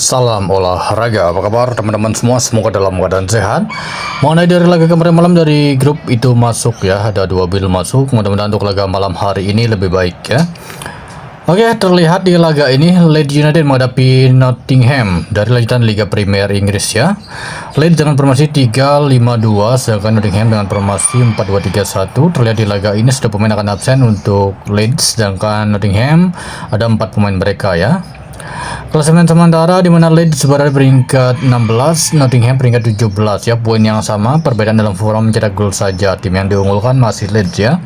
Salam olahraga, apa kabar teman-teman semua? Semoga dalam keadaan sehat. Mengenai dari laga kemarin malam dari grup itu masuk ya, ada 2 bil masuk. Mudah-mudahan untuk laga malam hari ini lebih baik ya. Oke, terlihat di laga ini Leeds United menghadapi Nottingham dari lanjutan Liga Premier Inggris ya. Leeds dengan formasi 3-5-2, sedangkan Nottingham dengan formasi 4-2-3-1. Terlihat di laga ini sudah pemain akan absen untuk Leeds, sedangkan Nottingham ada 4 pemain mereka ya. Klasemen sementara di mana Leeds berada peringkat 16, Nottingham peringkat 17 ya, poin yang sama, perbedaan dalam form mencetak gol saja. Tim yang diunggulkan masih Leeds ya.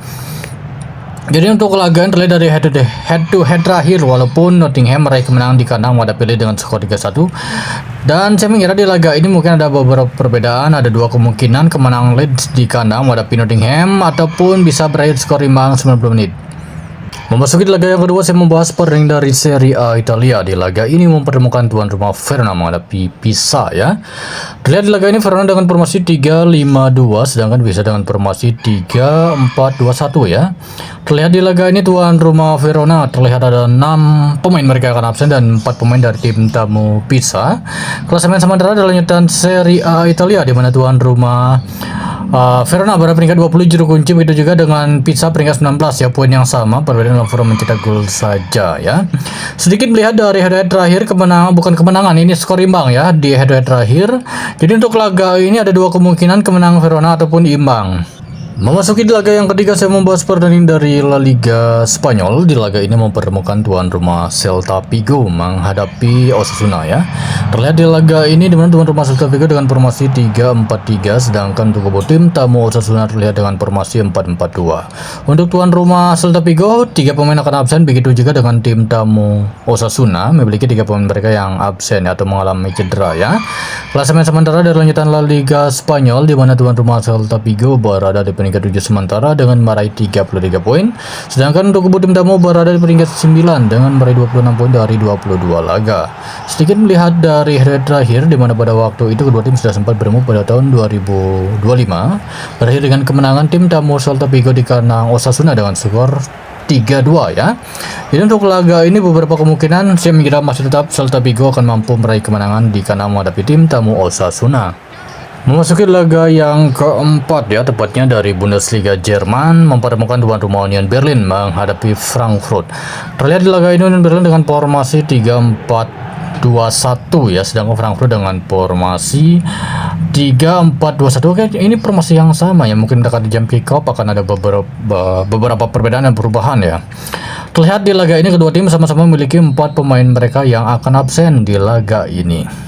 Jadi untuk laga terlihat dari head to head terakhir, walaupun Nottingham meraih kemenangan di kandang menghadapi Leeds dengan skor 3-1. Dan saya mengira di laga ini mungkin ada beberapa perbedaan, ada 2 kemungkinan kemenangan Leeds di kandang menghadapi Nottingham ataupun bisa berakhir skor imbang 90 menit. Memasuki laga yang kedua, saya membahas pertandingan dari Serie A Italia. Di laga ini mempertemukan tuan rumah Verona menghadapi Pisa ya. Terlihat di laga ini Verona dengan formasi 3-5-2, sedangkan Pisa dengan formasi 3-4-2-1 ya. Terlihat di laga ini tuan rumah Verona terlihat ada 6 pemain mereka akan absen dan 4 pemain dari tim tamu Pisa. Klasemen sementara adalah lanjutan Serie A Italia di mana tuan rumah Verona berada peringkat 20 juru kunci, begitu juga dengan Pisa peringkat 19 ya, poin yang sama, perbedaan dalam form mencetak gol saja ya. Sedikit melihat dari head-to-head terakhir, bukan kemenangan, ini skor imbang ya di head-to-head terakhir. Jadi untuk laga ini ada 2 kemungkinan, kemenangan Verona ataupun imbang. Memasuki di laga yang ketiga, saya membahas pertandingan dari La Liga Spanyol. Di laga ini mempertemukan tuan rumah Celta Vigo menghadapi Osasuna ya. Terlihat di laga ini di mana tuan rumah Celta Vigo dengan formasi 3-4-3, sedangkan untuk kubu tim tamu Osasuna terlihat dengan formasi 4-4-2. Untuk tuan rumah Celta Vigo, 3 pemain akan absen, begitu juga dengan tim tamu Osasuna memiliki 3 pemain mereka yang absen atau mengalami cedera ya. Klasemen sementara dari lanjutan La Liga Spanyol di mana tuan rumah Celta Vigo berada di peringkat 7 sementara dengan meraih 33 poin, sedangkan untuk kubu tim tamu berada di peringkat 9 dengan meraih 26 poin dari 22 laga. Sedikit melihat dari head terakhir di mana pada waktu itu kedua tim sudah sempat bertemu pada tahun 2025, berakhir dengan kemenangan tim tamu Celta Vigo di kandang Osasuna dengan skor 3-2 ya. Jadi untuk laga ini beberapa kemungkinan saya mengira masih tetap Celta Vigo akan mampu meraih kemenangan di kandang menghadapi tim tamu Osasuna. Memasuki laga yang keempat ya, tepatnya dari Bundesliga Jerman mempertemukan tuan rumah Union Berlin menghadapi Frankfurt. Terlihat di laga ini Union Berlin dengan formasi 3-4-2-1 ya, sedangkan Frankfurt dengan formasi 3-4-2-1. Oke, ini formasi yang sama ya, mungkin dekat di jam kick-off akan ada beberapa perbedaan dan perubahan ya. Terlihat di laga ini kedua tim sama-sama memiliki 4 pemain mereka yang akan absen di laga ini.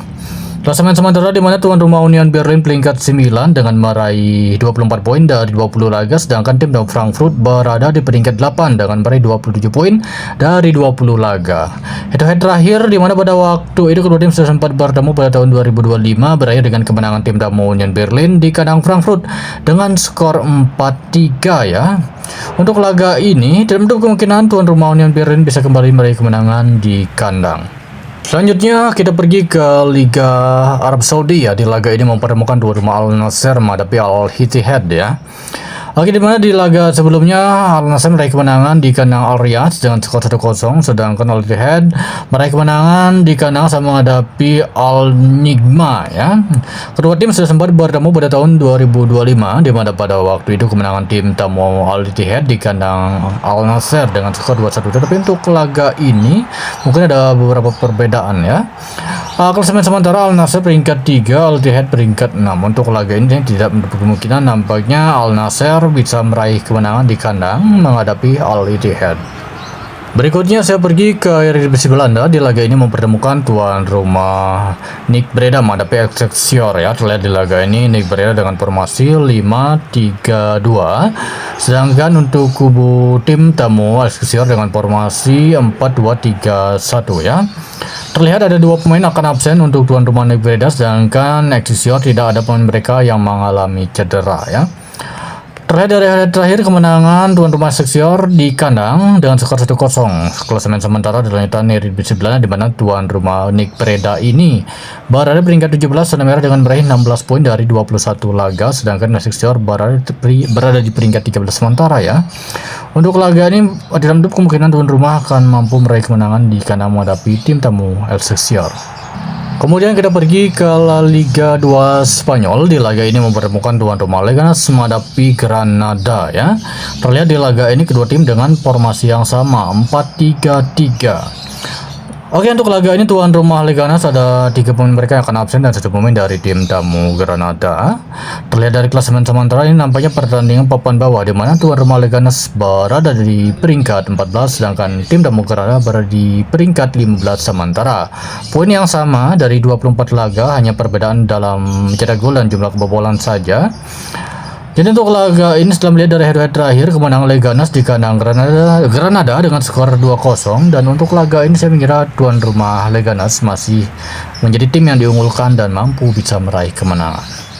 Klasemen sementara di mana tuan rumah Union Berlin peringkat 9 dengan meraih 24 poin dari 20 laga, sedangkan tim dari Frankfurt berada di peringkat 8 dengan meraih 27 poin dari 20 laga. Head-to-head terakhir di mana pada waktu itu kedua tim sudah sempat bertemu pada tahun 2025, berakhir dengan kemenangan tim tamu Union Berlin di kandang Frankfurt dengan skor 4-3 ya. Untuk laga ini terbentuk kemungkinan tuan rumah Union Berlin bisa kembali meraih kemenangan di kandang. Selanjutnya kita pergi ke Liga Arab Saudi ya. Di laga ini mempertemukan tuan rumah Al Nassr menghadapi Al Ittihad ya. Oke, di mana di laga sebelumnya Al Nassr meraih kemenangan di kandang Al Riyadh dengan skor 1-0, sedangkan Al Ittihad meraih kemenangan di kandang sama menghadapi Al Nigma ya. Kedua tim sudah sempat bertemu pada tahun 2025 di mana pada waktu itu kemenangan tim tamu Al Ittihad di kandang Al Nassr dengan skor 2-1. Tetapi untuk laga ini mungkin ada beberapa perbedaan ya. Klasemen sementara Al Nassr peringkat 3, Al Ittihad peringkat 6. Untuk laga ini tidak menutup kemungkinan nampaknya Al Nassr bisa meraih kemenangan di kandang menghadapi Al Ittihad. Berikutnya saya pergi ke Eredivisie Belanda. Di laga ini mempertemukan tuan rumah NEC Breda menghadapi Excelsior ya. Terlihat di laga ini NEC Breda dengan formasi 5-3-2, sedangkan untuk kubu tim tamu Excelsior dengan formasi 4-2-3-1 ya. Terlihat ada 2 pemain akan absen untuk tuan rumah NEC Breda, sedangkan Excelsior tidak ada pemain mereka yang mengalami cedera ya. Terlihat dari hari terakhir kemenangan tuan rumah Excelsior di kandang dengan skor 1-0. Klasemen sementara di lanjutan Eredivisie Belanda di mana tuan rumah NEC Breda ini berada peringkat 17 zona merah dengan meraih 16 poin dari 21 laga, sedangkan Excelsior berada di peringkat 13 sementara ya. Untuk laga ini tidak menutup kemungkinan tuan rumah akan mampu meraih kemenangan di kandang menghadapi tim tamu Excelsior. Kemudian kita pergi ke La Liga 2 Spanyol. Di laga ini mempertemukan tuan rumah Leganes menghadapi Granada ya. Terlihat di laga ini kedua tim dengan formasi yang sama 4-3-3. Oke, untuk laga ini tuan rumah Leganes ada 3 pemain mereka yang akan absen dan 1 pemain dari tim tamu Granada. Terlihat dari klasemen sementara ini nampaknya pertandingan papan bawah di mana tuan rumah Leganes berada di peringkat 14 sedangkan tim tamu Granada berada di peringkat 15 sementara. Poin yang sama dari 24 laga, hanya perbedaan dalam cetak gol dan jumlah kebobolan saja. Jadi untuk laga ini setelah melihat dari head-to-head terakhir, kemenangan Leganes di kandang Granada dengan skor 2-0, dan untuk laga ini saya mengira tuan rumah Leganes masih menjadi tim yang diunggulkan dan mampu bisa meraih kemenangan.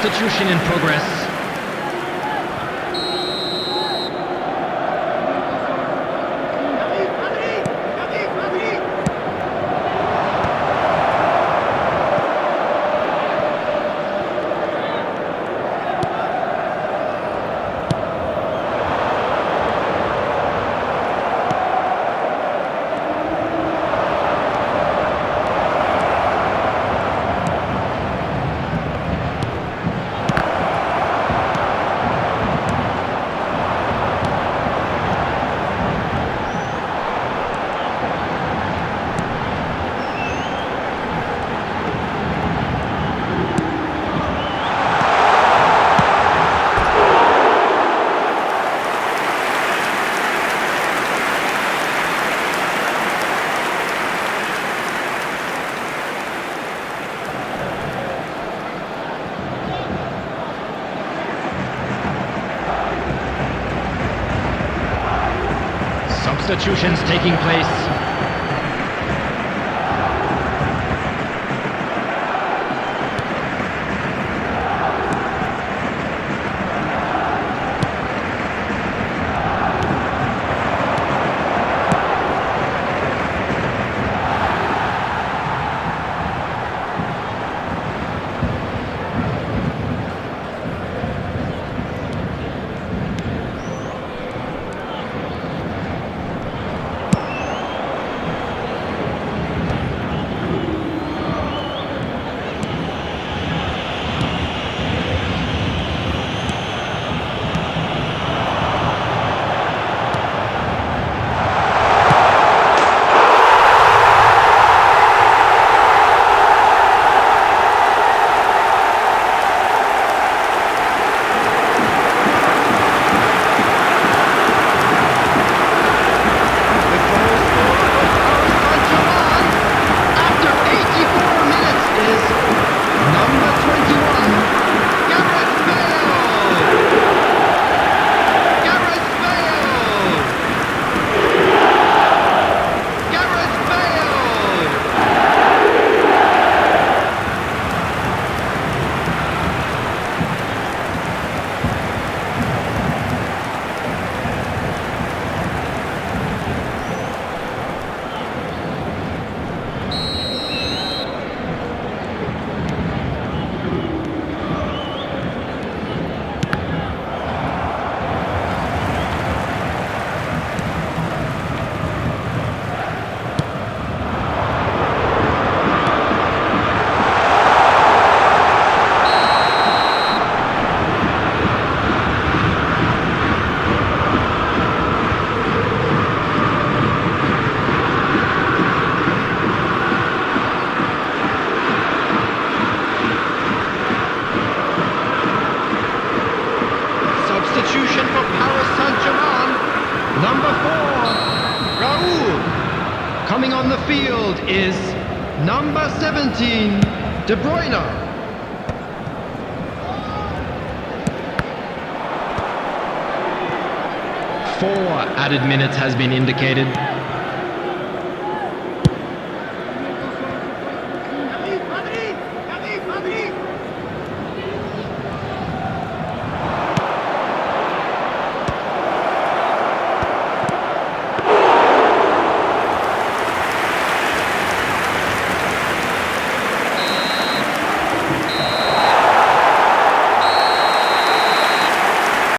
Substitution in progress. Substitutions taking place. Raul. Coming on the field is number 17, De Bruyne. 4 added minutes has been indicated.